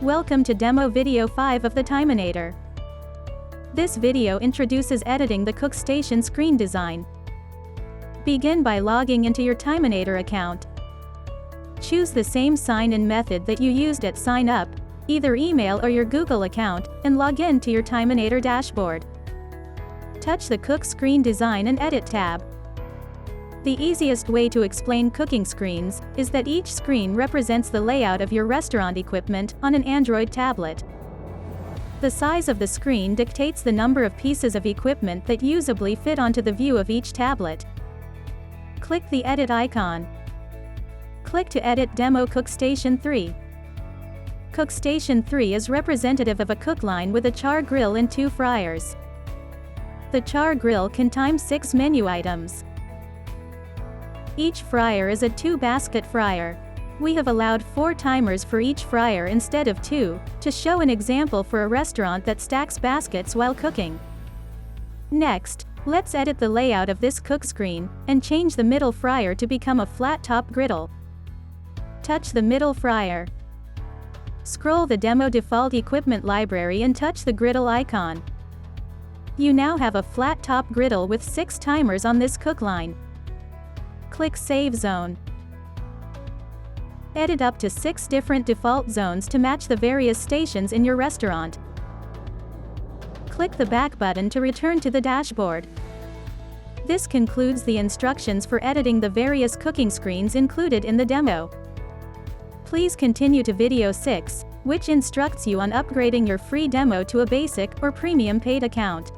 Welcome to Demo Video 5 of the Timeinator. This video introduces editing the cook station screen design. Begin by logging into your Timeinator account. Choose the same sign-in method that you used at sign up, either email or your Google account, and log in to your Timeinator dashboard. Touch the Cook Screen Design and Edit tab. The easiest way to explain cooking screens is that each screen represents the layout of your restaurant equipment on an Android tablet. The size of the screen dictates the number of pieces of equipment that usably fit onto the view of each tablet. Click the Edit icon. Click to edit Demo Cook Station 3. Cook Station 3 is representative of a cook line with a char grill and 2 fryers. The char grill can time 6 menu items. Each fryer is a 2-basket fryer. We have allowed 4 timers for each fryer instead of 2, to show an example for a restaurant that stacks baskets while cooking. Next, let's edit the layout of this cook screen, and change the middle fryer to become a flat-top griddle. Touch the middle fryer. Scroll the Demo Default Equipment library and touch the griddle icon. You now have a flat-top griddle with 6 timers on this cook line. Click Save Zone. Edit up to 6 different default zones to match the various stations in your restaurant. Click the Back button to return to the dashboard. This concludes the instructions for editing the various cooking screens included in the demo. Please continue to Video 6, which instructs you on upgrading your free demo to a basic or premium paid account.